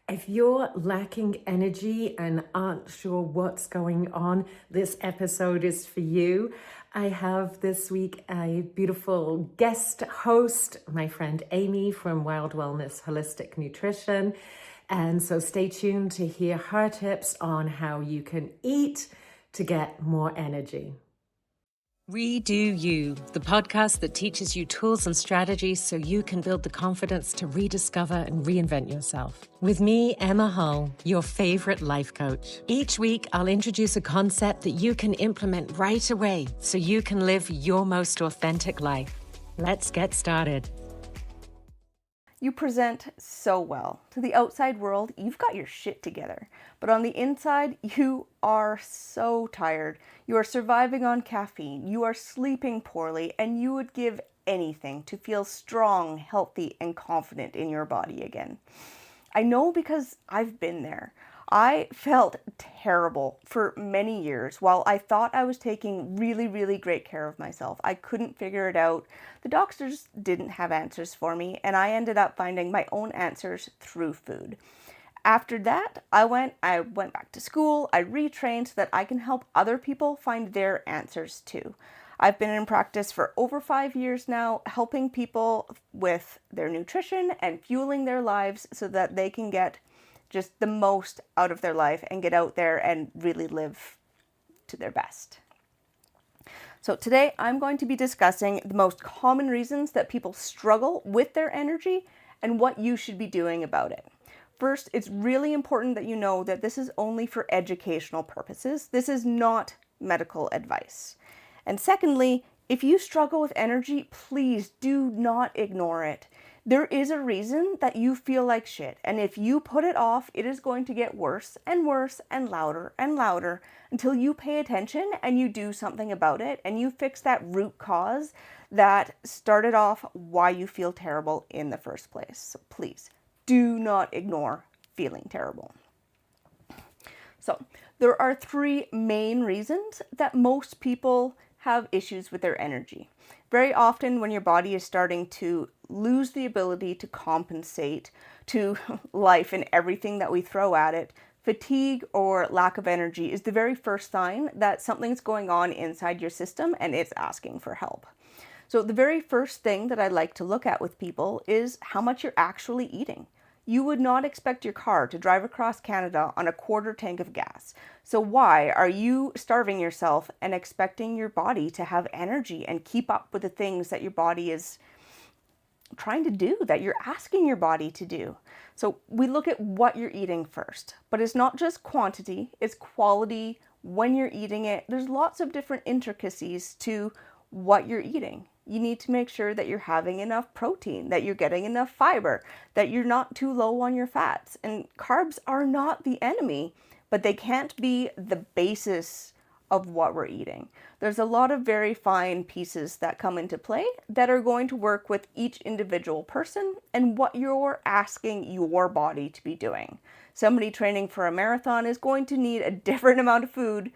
If you're lacking energy and aren't sure what's going on, this episode is for you. I have this week a beautiful guest host, my friend Amy from Wild Wellness Holistic Nutrition. And so stay tuned to hear her tips on how you can eat to get more energy. Redo You, the podcast that teaches you tools and strategies so you can build the confidence to rediscover and reinvent yourself. With me, Emma Hull, your favorite life coach. Each week, I'll introduce a concept that you can implement right away so you can live your most authentic life. Let's get started. You present so well. To the outside world, you've got your shit together. But on the inside, you are so tired. You are surviving on caffeine. You are sleeping poorly, and you would give anything to feel strong, healthy, and confident in your body again. I know because I've been there. I felt terrible for many years while I thought I was taking really great care of myself. I couldn't figure it out. The doctors didn't have answers for me, and I ended up finding my own answers through food. After that, I went back to school, I retrained so that I can help other people find their answers too. I've been in practice for over 5 years now, helping people with their nutrition and fueling their lives so that they can get just the most out of their life and get out there and really live to their best. So today I'm going to be discussing the most common reasons that people struggle with their energy and what you should be doing about it. First, it's really important that you know that this is only for educational purposes. This is not medical advice. And secondly, if you struggle with energy, please do not ignore it. There is a reason that you feel like shit, and if you put it off, it is going to get worse and worse and louder until you pay attention and you do something about it and you fix that root cause that started off why you feel terrible in the first place. So please do not ignore feeling terrible. So there are 3 main reasons that most people have issues with their energy. Very often when your body is starting to lose the ability to compensate to life and everything that we throw at it, fatigue or lack of energy is the very first sign that something's going on inside your system and it's asking for help. So the very first thing that I like to look at with people is how much you're actually eating. You would not expect your car to drive across Canada on a quarter tank of gas. So why are you starving yourself and expecting your body to have energy and keep up with the things that your body is trying to do, that you're asking your body to do? So we look at what you're eating first, but it's not just quantity, it's quality when you're eating it. There's lots of different intricacies to what you're eating. You need to make sure that you're having enough protein, that you're getting enough fiber, that you're not too low on your fats. And carbs are not the enemy, but they can't be the basis of what we're eating. There's a lot of very fine pieces that come into play that are going to work with each individual person and what you're asking your body to be doing. Somebody training for a marathon is going to need a different amount of food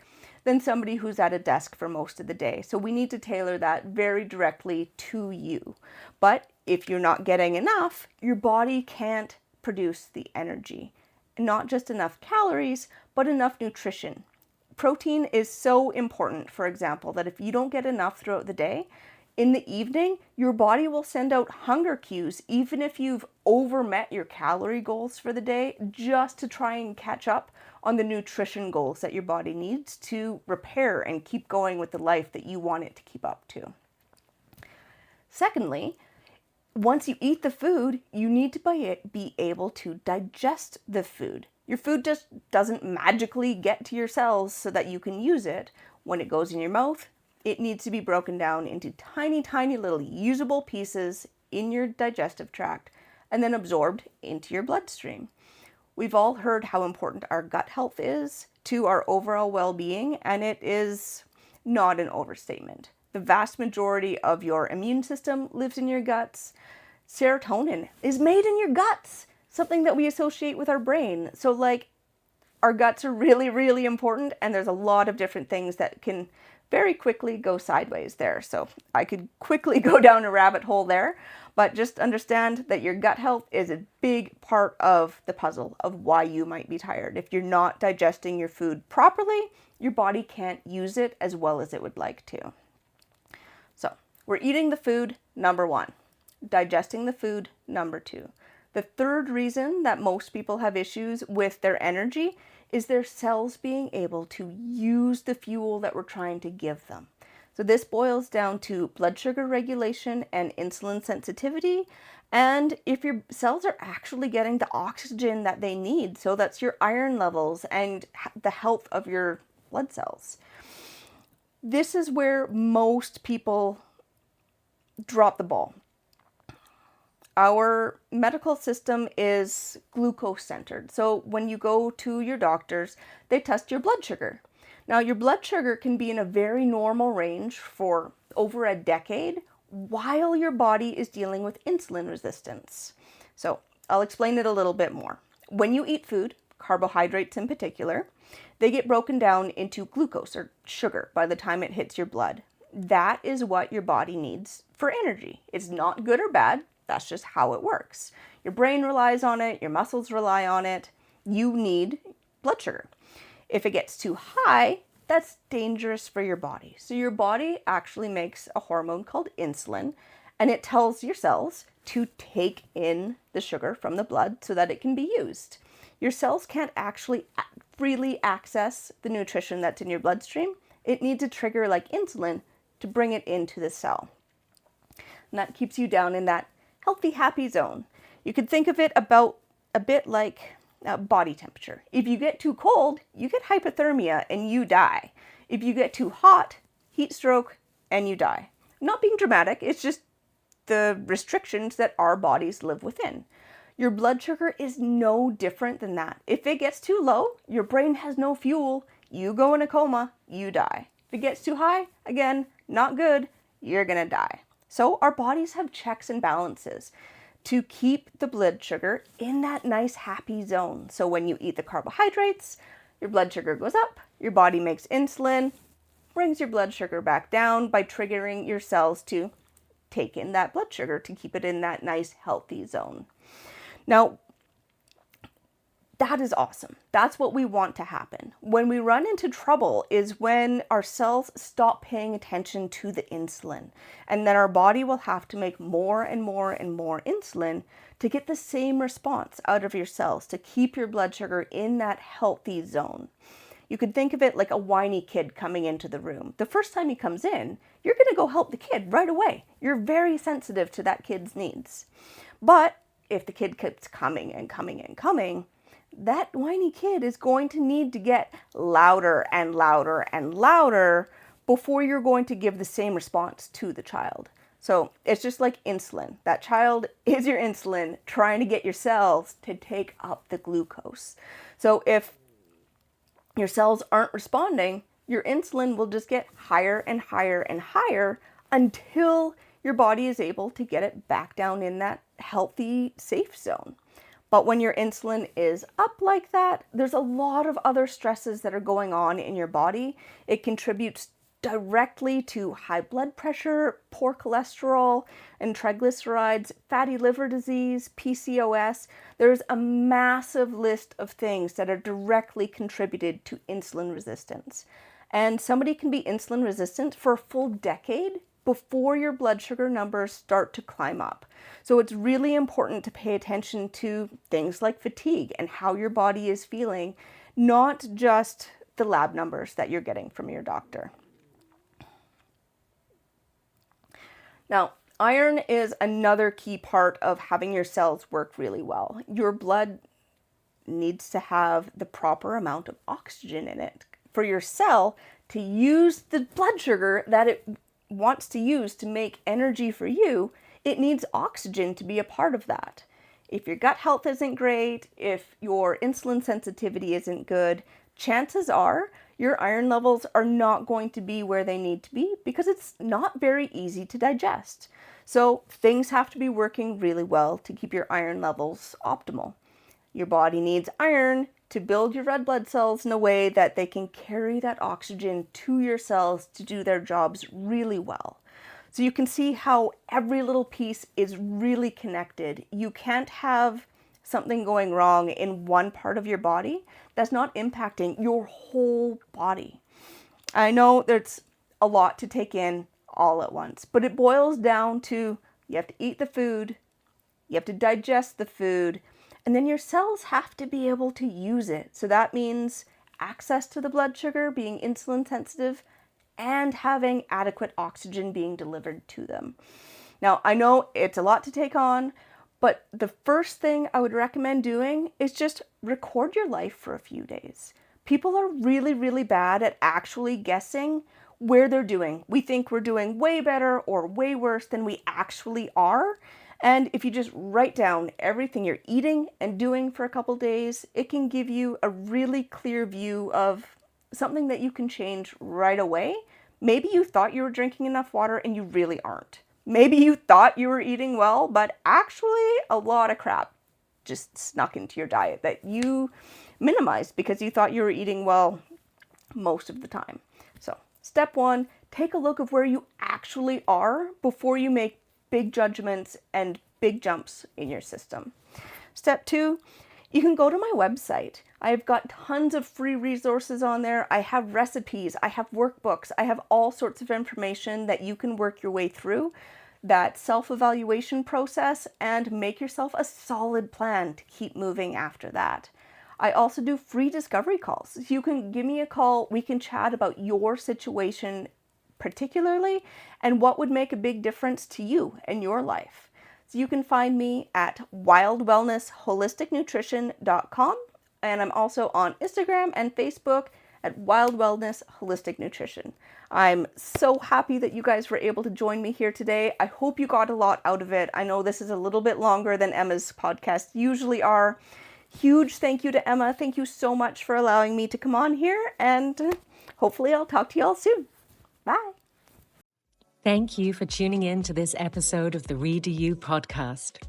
than somebody who's at a desk for most of the day. So we need to tailor that very directly to you. But if you're not getting enough, your body can't produce the energy. Not just enough calories, but enough nutrition. Protein is so important, for example, that if you don't get enough throughout the day, in the evening, your body will send out hunger cues, even if you've overmet your calorie goals for the day, just to try and catch up on the nutrition goals that your body needs to repair and keep going with the life that you want it to keep up to. Secondly, once you eat the food, you need to be able to digest the food. Your food just doesn't magically get to your cells so that you can use it. When it goes in your mouth, it needs to be broken down into tiny little usable pieces in your digestive tract and then absorbed into your bloodstream. We've all heard how important our gut health is to our overall well-being, and it is not an overstatement. The vast majority of your immune system lives in your guts. Serotonin is made in your guts, something that we associate with our brain. So our guts are really important, and there's a lot of different things that can very quickly go sideways there. So I could quickly go down a rabbit hole there, but just understand that your gut health is a big part of the puzzle of why you might be tired. If you're not digesting your food properly, your body can't use it as well as it would like to. So we're eating the food, number one. Digesting the food, number two. The third reason that most people have issues with their energy is their cells being able to use the fuel that we're trying to give them. So this boils down to blood sugar regulation and insulin sensitivity, and if your cells are actually getting the oxygen that they need. So that's your iron levels and the health of your blood cells. This is where most people drop the ball. Our medical system is glucose centered. So when you go to your doctors, they test your blood sugar. Now, your blood sugar can be in a very normal range for over a decade while your body is dealing with insulin resistance. So I'll explain it a little bit more. When you eat food, carbohydrates in particular, they get broken down into glucose or sugar by the time it hits your blood. That is what your body needs for energy. It's not good or bad. That's just how it works. Your brain relies on it, your muscles rely on it. You need blood sugar. If it gets too high, that's dangerous for your body. So your body actually makes a hormone called insulin, and it tells your cells to take in the sugar from the blood so that it can be used. Your cells can't actually freely access the nutrition that's in your bloodstream. It needs a trigger like insulin to bring it into the cell. And that keeps you down in that healthy, happy zone. You could think of it about a bit like body temperature. If you get too cold, you get hypothermia and you die. If you get too hot, heat stroke and you die. Not being dramatic, it's just the restrictions that our bodies live within. Your blood sugar is no different than that. If it gets too low, your brain has no fuel, you go in a coma, you die. If it gets too high, again, not good, you're gonna die. So our bodies have checks and balances to keep the blood sugar in that nice happy zone. So when you eat the carbohydrates, your blood sugar goes up, your body makes insulin, brings your blood sugar back down by triggering your cells to take in that blood sugar to keep it in that nice healthy zone. Now, that is awesome. That's what we want to happen. When we run into trouble is when our cells stop paying attention to the insulin, and then our body will have to make more and more and more insulin to get the same response out of your cells to keep your blood sugar in that healthy zone. You could think of it like a whiny kid coming into the room. The first time he comes in, you're going to go help the kid right away. You're very sensitive to that kid's needs. But if the kid keeps coming and coming and coming, that whiny kid is going to need to get louder and louder and louder before you're going to give the same response to the child. So it's just like insulin. That child is your insulin trying to get your cells to take up the glucose. So if your cells aren't responding, your insulin will just get higher and higher and higher until your body is able to get it back down in that healthy, safe zone. But when your insulin is up like that, there's a lot of other stresses that are going on in your body. It contributes directly to high blood pressure, poor cholesterol and triglycerides, fatty liver disease, PCOS. There's a massive list of things that are directly contributed to insulin resistance. And somebody can be insulin resistant for a full decade before your blood sugar numbers start to climb up. So it's really important to pay attention to things like fatigue and how your body is feeling, not just the lab numbers that you're getting from your doctor. Now, iron is another key part of having your cells work really well. Your blood needs to have the proper amount of oxygen in it for your cell to use the blood sugar that it wants to use to make energy for you. It needs oxygen to be a part of that. If your gut health isn't great, if your insulin sensitivity isn't good, chances are your iron levels are not going to be where they need to be because it's not very easy to digest. So things have to be working really well to keep your iron levels optimal. Your body needs iron to build your red blood cells in a way that they can carry that oxygen to your cells to do their jobs really well. So you can see how every little piece is really connected. You can't have something going wrong in one part of your body that's not impacting your whole body. I know there's a lot to take in all at once, but it boils down to you have to eat the food, you have to digest the food, and then your cells have to be able to use it. So that means access to the blood sugar, being insulin sensitive, and having adequate oxygen being delivered to them. Now, I know it's a lot to take on, but the first thing I would recommend doing is just record your life for a few days. People are really, really bad at actually guessing where they're doing. We think we're doing way better or way worse than we actually are. And if you just write down everything you're eating and doing for a couple days, it can give you a really clear view of something that you can change right away. Maybe you thought you were drinking enough water and you really aren't. Maybe you thought you were eating well, but actually a lot of crap just snuck into your diet that you minimized because you thought you were eating well most of the time. So step one, take a look of where you actually are before you make big judgments and big jumps in your system. Step two, you can go to my website. I've got tons of free resources on there. I have recipes, I have workbooks, I have all sorts of information that you can work your way through that self-evaluation process and make yourself a solid plan to keep moving after that. I also do free discovery calls. So you can give me a call, we can chat about your situation particularly and what would make a big difference to you and your life. So you can find me at wildwellnessholisticnutrition.com, and I'm also on Instagram and Facebook at Wild Wellness Holistic Nutrition. I'm so happy that you guys were able to join me here today. I hope you got a lot out of it. I know this is a little bit longer than Emma's podcasts usually are. Huge thank you to Emma. Thank you so much for allowing me to come on here, and hopefully I'll talk to you all soon. Bye. Thank you for tuning in to this episode of the Redo You podcast.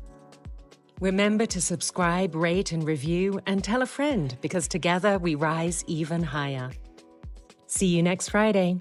Remember to subscribe, rate, and review, and tell a friend, because together we rise even higher. See you next Friday.